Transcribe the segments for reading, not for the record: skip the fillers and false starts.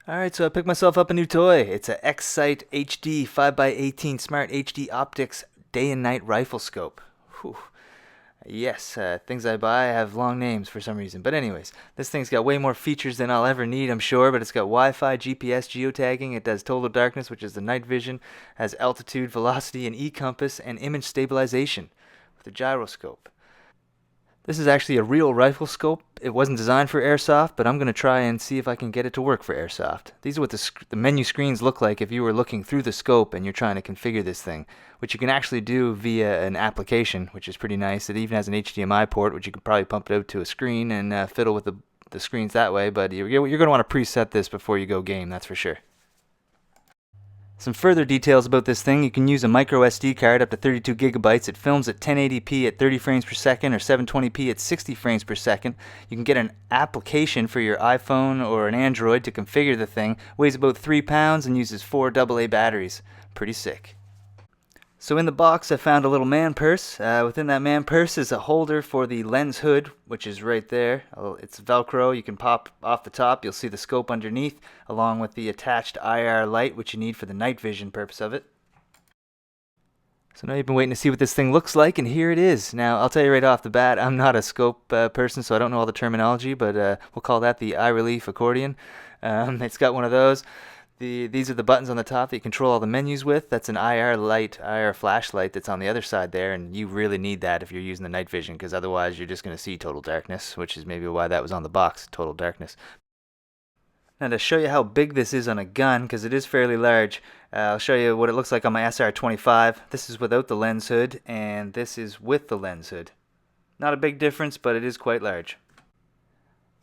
Alright, so I picked myself up a new toy. It's a X-Sight HD 5x18 Smart HD Optics day and night rifle scope. Whew. Yes, things I buy have long names for some reason. But anyways, this thing's got way more features than I'll ever need, I'm sure, but it's got Wi-Fi, GPS, geotagging, it does total darkness, which is the night vision, has altitude, velocity, and e-compass, and image stabilization with a gyroscope. This is actually a real rifle scope. It wasn't designed for Airsoft, but I'm going to try and see if I can get it to work for Airsoft. These are what the menu screens look like if you were looking through the scope and you're trying to configure this thing, which you can actually do via an application, which is pretty nice. It even has an HDMI port, which you could probably pump it out to a screen and fiddle with the screens that way, but you're going to want to preset this before you go game, that's for sure. Some further details about this thing: you can use a micro SD card up to 32 gigabytes. It films at 1080p at 30 frames per second or 720p at 60 frames per second. You can get an application for your iPhone or an Android to configure the thing. Weighs about 3 pounds and uses 4 AA batteries. Pretty sick. So in the box I found a little man purse. Within that man purse is a holder for the lens hood, which is right there. It's Velcro. You can pop off the top. You'll see the scope underneath, along with the attached IR light, which you need for the night vision purpose of it. So now you've been waiting to see what this thing looks like, and here it is. Now, I'll tell you right off the bat, I'm not a scope person, so I don't know all the terminology, but we'll call that the eye relief accordion. It's got one of those. These are the buttons on the top that you control all the menus with. That's an IR light, IR flashlight that's on the other side there, and you really need that if you're using the night vision, because otherwise you're just going to see total darkness, which is maybe why that was on the box, total darkness. Now to show you how big this is on a gun, because it is fairly large, I'll show you what it looks like on my SR25. This is without the lens hood, and this is with the lens hood. Not a big difference, but it is quite large.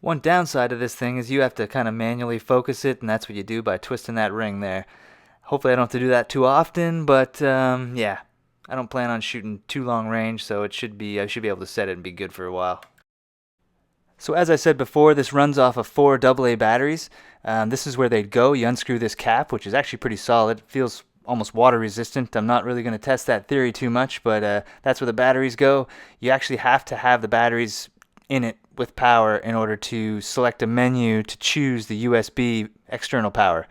One downside of this thing is you have to kind of manually focus it, and that's what you do by twisting that ring there. Hopefully I don't have to do that too often, but yeah, I don't plan on shooting too long range, so I should be able to set it and be good for a while. So as I said before, this runs off of 4 AA batteries. This is where they'd go. You unscrew this cap, which is actually pretty solid. It feels almost water resistant. I'm not really going to test that theory too much, but that's where the batteries go. You actually have to have the batteries in it with power in order to select a menu to choose the USB external power.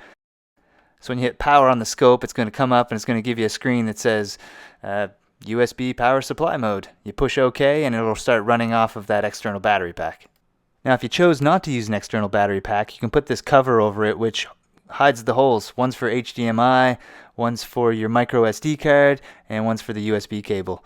So when you hit power on the scope, it's going to come up and it's going to give you a screen that says USB power supply mode. You push OK and it'll start running off of that external battery pack. Now if you chose not to use an external battery pack, you can put this cover over it which hides the holes. One's for HDMI, one's for your micro SD card, and one's for the USB cable.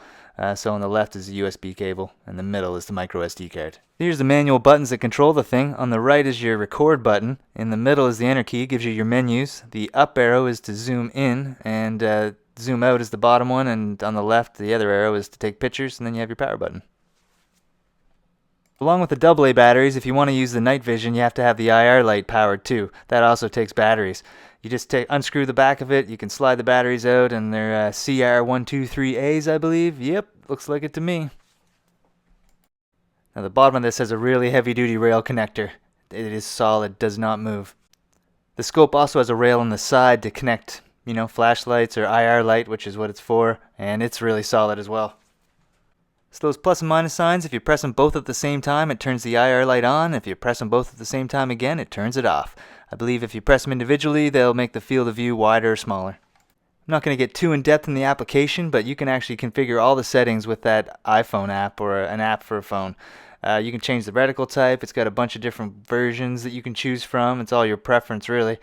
So on the left is the USB cable, and the middle is the micro SD card. Here's the manual buttons that control the thing. On the right is your record button. In the middle is the enter key, gives you your menus. The up arrow is to zoom in, and zoom out is the bottom one, and on the left the other arrow is to take pictures, and then you have your power button. Along with the AA batteries, if you want to use the night vision, you have to have the IR light powered too. That also takes batteries. You just unscrew the back of it, you can slide the batteries out, and they're CR123As, I believe. Yep, looks like it to me. Now the bottom of this has a really heavy-duty rail connector. It is solid, does not move. The scope also has a rail on the side to connect, flashlights or IR light, which is what it's for, and it's really solid as well. So those plus and minus signs, if you press them both at the same time, it turns the IR light on. If you press them both at the same time again, it turns it off. I believe if you press them individually, they'll make the field of view wider or smaller. I'm not going to get too in-depth in the application, but you can actually configure all the settings with that iPhone app or an app for a phone. You can change the reticle type. It's got a bunch of different versions that you can choose from. It's all your preference, really.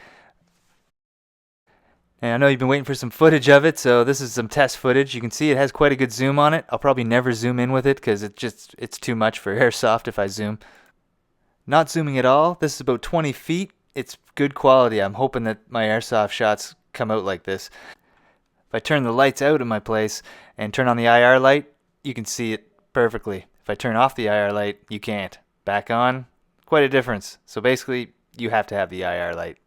And I know you've been waiting for some footage of it, so this is some test footage. You can see it has quite a good zoom on it. I'll probably never zoom in with it because it's too much for Airsoft if I zoom. Not zooming at all. This is about 20 feet. It's good quality. I'm hoping that my Airsoft shots come out like this. If I turn the lights out in my place and turn on the IR light, you can see it perfectly. If I turn off the IR light, you can't. Back on, quite a difference. So basically, you have to have the IR light.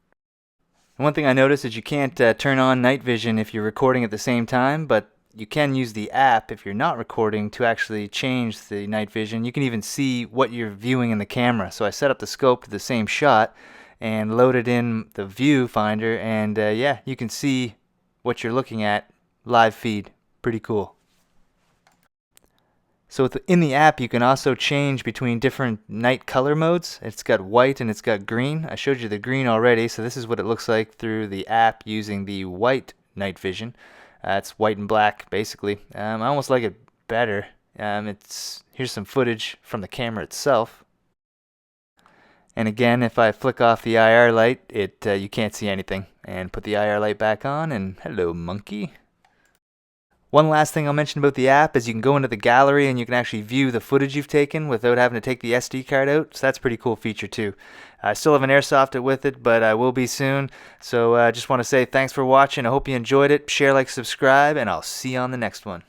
One thing I noticed is you can't turn on night vision if you're recording at the same time, but you can use the app if you're not recording to actually change the night vision. You can even see what you're viewing in the camera. So I set up the scope to the same shot and loaded in the viewfinder, and yeah, you can see what you're looking at live feed. Pretty cool. So in the app, you can also change between different night color modes. It's got white and it's got green. I showed you the green already, so this is what it looks like through the app using the white night vision. It's white and black, basically. I almost like it better. Here's some footage from the camera itself. And again, if I flick off the IR light, you can't see anything. And put the IR light back on, and hello, monkey. One last thing I'll mention about the app is you can go into the gallery and you can actually view the footage you've taken without having to take the SD card out. So that's a pretty cool feature too. I still haven't airsofted with it, but I will be soon. So I just want to say thanks for watching. I hope you enjoyed it. Share, like, subscribe, and I'll see you on the next one.